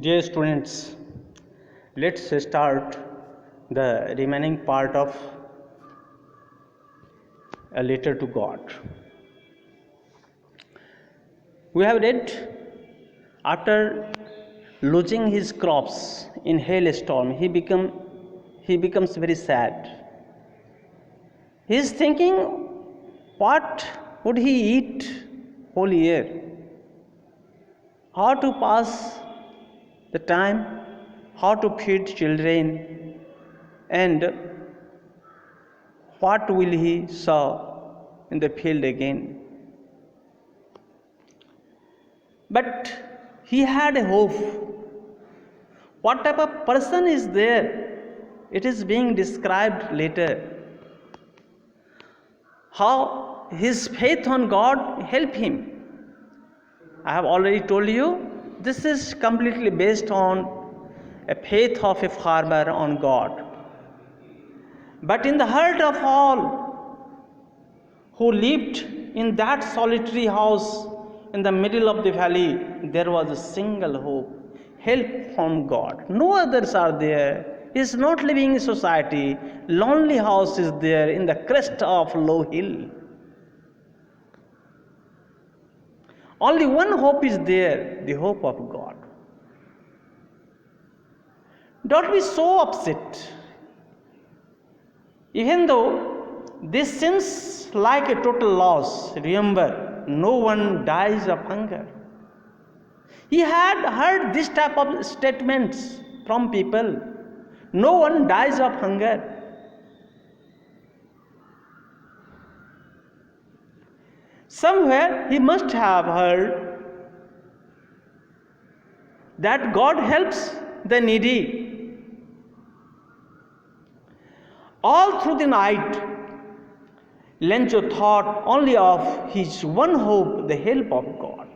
Dear students, let's start the remaining part of a letter to God. We have read after losing his crops in hailstorm, he becomes very sad. He is thinking, what would he eat whole year? How to pass the time, how to feed children, and what will he sow in the field again. But he had a hope. What type of person is there? It is being described later. How his faith on God helped him. I have already told you, this is completely based on a faith of a farmer on God. But in the heart of all who lived in that solitary house in the middle of the valley, there was a single hope, help from God. No others are there. He is not living in society. Lonely house is there in the crest of low hill. Only one hope is there, the hope of God. Don't be so upset. Even though this seems like a total loss, remember, no one dies of hunger. He had heard this type of statements from people. No one dies of hunger. Somewhere he must have heard that God helps the needy. All through the night, Lencho thought only of his one hope, the help of God,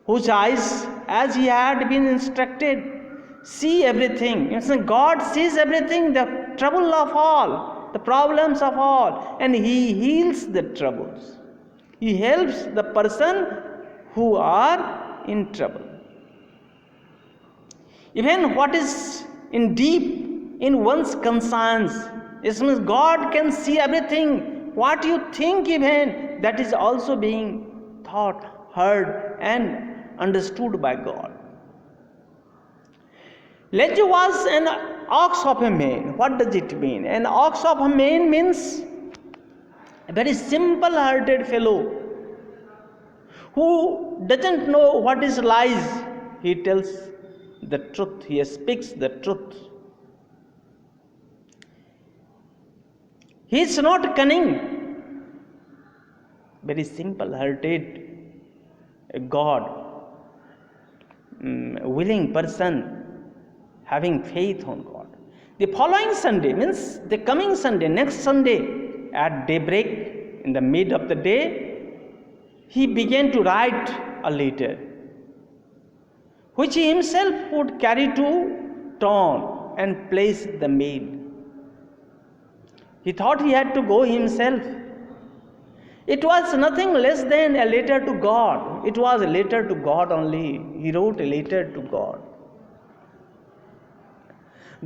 whose eyes, as he had been instructed, see everything. God sees everything, the trouble of all, the problems of all, and he heals the troubles. He helps the person who are in trouble. Even what is in deep in one's conscience, it means God can see everything. What you think even, that is also being thought, heard and understood by God. Leju was an ox of a man. What does it mean? An ox of a man means a very simple-hearted fellow who doesn't know what is lies. He tells the truth. He speaks the truth. He is not cunning. Very simple-hearted, a God, willing person, having faith on God. The following Sunday, means the coming Sunday, next Sunday, at daybreak, in the mid of the day, he began to write a letter, which he himself would carry to town and place the mail. He thought he had to go himself. It was nothing less than a letter to God. It was a letter to God only. He wrote a letter to God.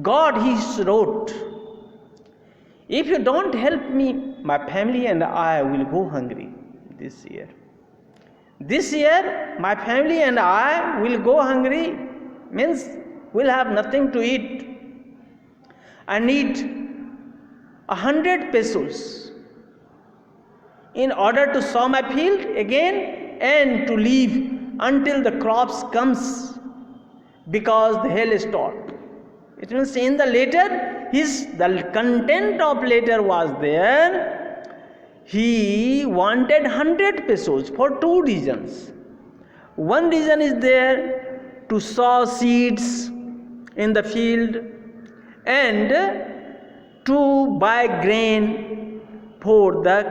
God, he wrote, if you don't help me, my family and I will go hungry this year. This year, my family and I will go hungry, means we'll have nothing to eat. I need 100 pesos in order to sow my field again and to leave until the crops comes, because the hailstorm. It means in the letter, the content of letter was there. He wanted 100 pesos for two reasons. One reason is there to sow seeds in the field and to buy grain for the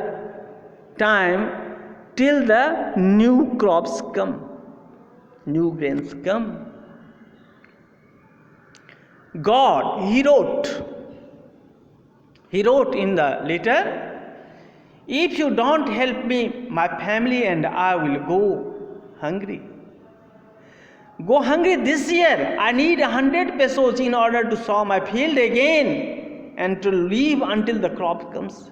time till the new crops come, new grains come. God, he wrote in the letter, if you don't help me, my family and I will go hungry. go hungry this year. I need 100 pesos in order to sow my field again and to live until the crop comes.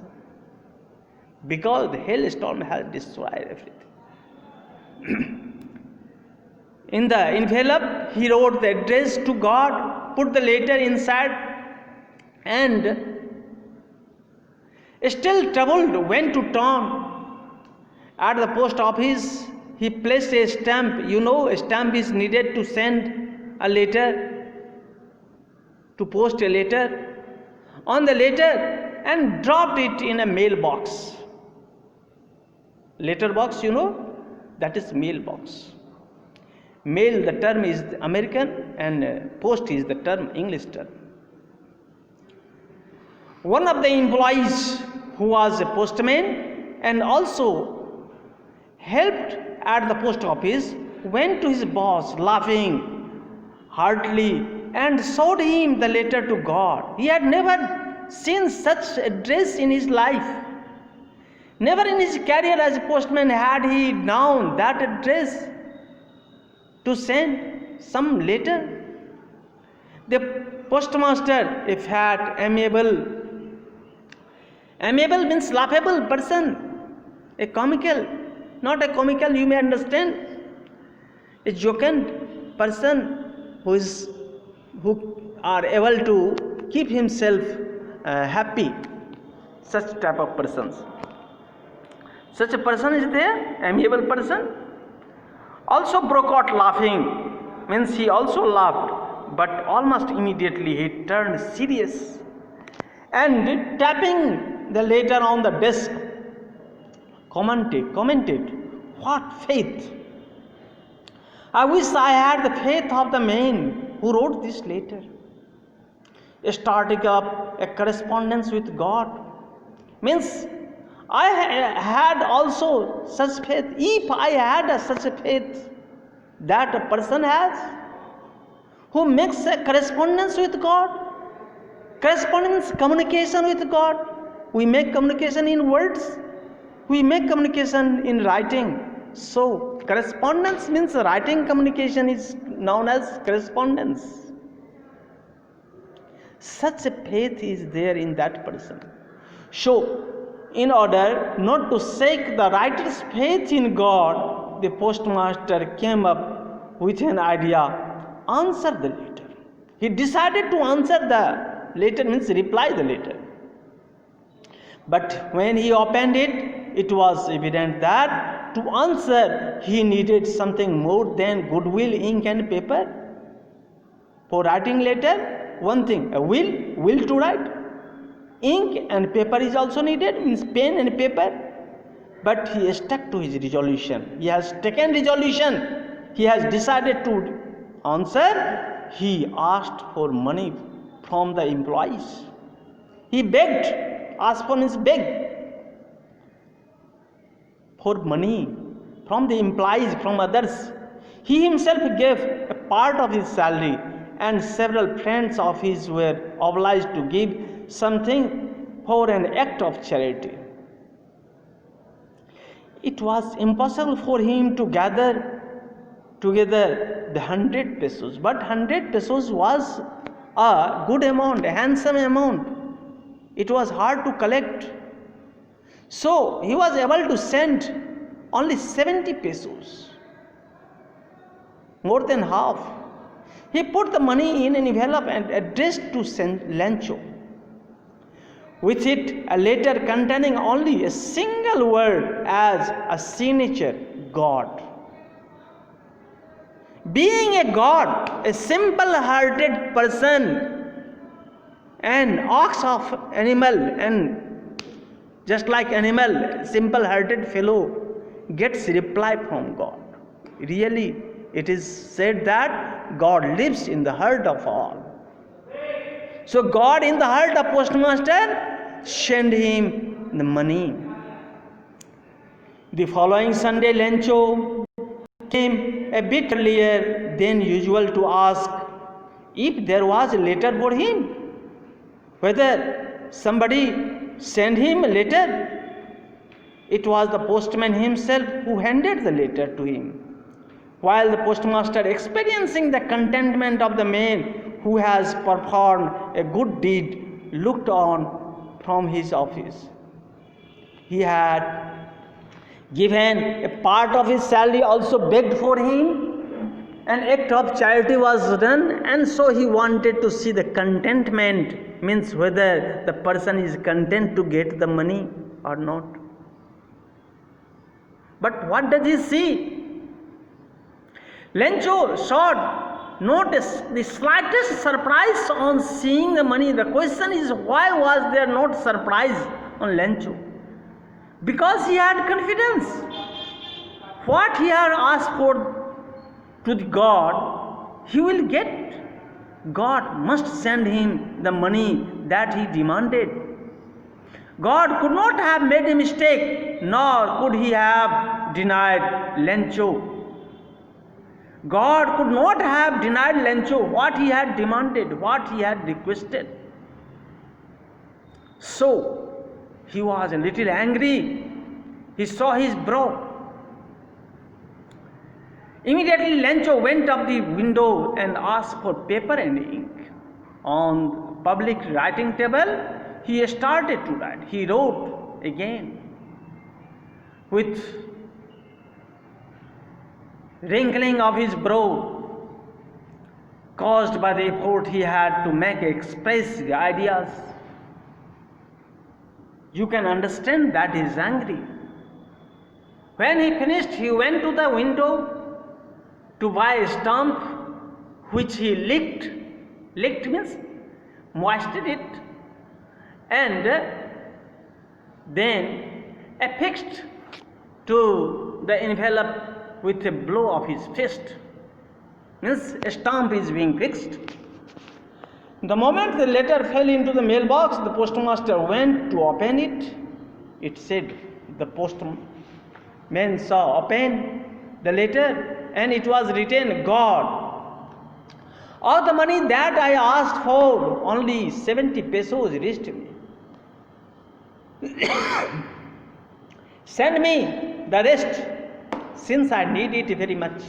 Because the hailstorm has destroyed everything. In the envelope, he wrote the address to God, put the letter inside, and still troubled, went to town. At the post office, he placed a stamp. You know, a stamp is needed to send a letter, to post a letter, on the letter, and dropped it in a mailbox. Letter box, you know, that is mailbox. Mail, the term is American, and post is the term English term. One of the employees who was a postman and also helped at the post office went to his boss laughing heartily and showed him the letter to God. He had never seen such address in his life. Never in his career as a postman had he known that address to send some letter. The postmaster, a fat, amiable means laughable person, a comical, not a comical, you may understand, a jocund person who are able to keep himself happy, such type of persons. Such a person is there, amiable person, also broke out laughing, means he also laughed, but almost immediately he turned serious and tapping the letter on the desk commented, what faith! I wish I had the faith of the man who wrote this letter. Starting up a correspondence with God means I had also such faith. If I had such a faith that a person has who makes a correspondence with God, correspondence, communication with God. We make communication in words, we make communication in writing. So correspondence means writing communication is known as correspondence. Such a faith is there in that person. So in order not to shake the writer's faith in God, the postmaster came up with an idea, answer the letter. He decided to answer the letter, means reply the letter. But when he opened it, it was evident that to answer he needed something more than goodwill, ink and paper. For writing letter, one thing, a will to write. Ink and paper is also needed, means pen and paper. But he stuck to his resolution. He has taken resolution. He has decided to answer. He asked for money from the employees. He begged. Asked for means beg for money from the employees, from others. He himself gave a part of his salary, and several friends of his were obliged to give something for an act of charity. It was impossible for him to gather together the 100 pesos, but 100 pesos was a good amount, a handsome amount. It was hard to collect. So he was able to send only 70 pesos, more than half. He put the money in an envelope and addressed to Lancho. With it, a letter containing only a single word as a signature, God. Being a God, a simple-hearted person, an ox of animal, and just like animal, simple-hearted fellow gets reply from God. Really, it is said that God lives in the heart of all. So God in the heart of postmaster sent him the money. The following Sunday, Lancho came a bit earlier than usual to ask if there was a letter for him, whether somebody sent him a letter. It was the postman himself who handed the letter to him. while the postmaster, experiencing the contentment of the man who has performed a good deed, looked on from his office. He had given a part of his salary, also begged for him. An act of charity was done, and so he wanted to see the contentment, means whether the person is content to get the money or not. But what does he see? Lencho showed notice the slightest surprise on seeing the money. The question is, why was there not surprise on Lencho? Because he had confidence. What he had asked for to the God, he will get. God must send him the money that he demanded. God could not have made a mistake, nor could he have denied Lencho. God could not have denied Lencho what he had demanded, what he had requested. So, he was a little angry. He saw his bro. Immediately, Lencho went up the window and asked for paper and ink. On public writing table, he started to write. He wrote again with wrinkling of his brow, caused by the effort he had to make express the ideas. You can understand that he is angry. When he finished, he went to the window to buy a stamp, which he licked means moistened it, and then affixed to the envelope with a blow of his fist. Means a stamp is being fixed. The moment the letter fell into the mailbox, the postmaster went to open it. It said, the postman saw open the letter, and it was written, God, all the money that I asked for, only 70 pesos reached me. Send me the rest, since I need it very much.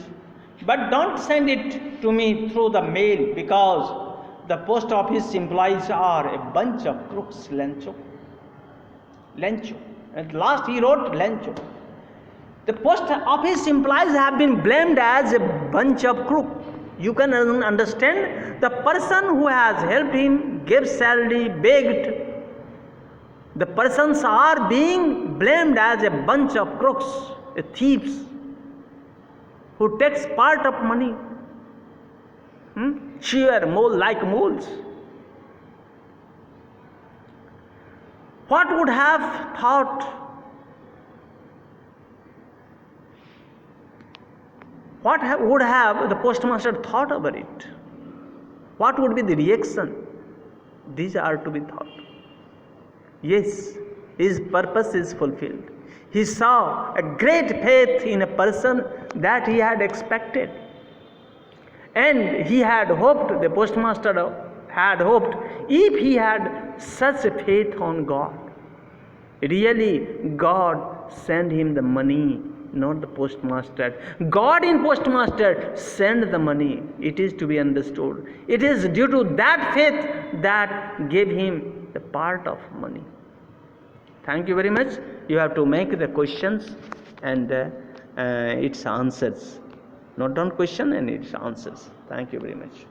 But don't send it to me through the mail, because the post office employees are a bunch of crooks. Lencho. At last he wrote Lencho. The post office employees have been blamed as a bunch of crooks. You can understand, the person who has helped him, gave salary, begged, the persons are being blamed as a bunch of crooks, thieves, who takes part of money. Sheer mole like moles. What would have thought? What would have the postmaster thought about it? What would be the reaction? These are to be thought. Yes, his purpose is fulfilled. He saw a great faith in a person that he had expected. And he had hoped, the postmaster had hoped, if he had such a faith on God, really God sent him the money, not the postmaster. God in postmaster sent the money. It is to be understood. It is due to that faith that gave him the part of money. Thank you very much. You have to make the questions and its answers. Note down question and its answers. Thank you very much.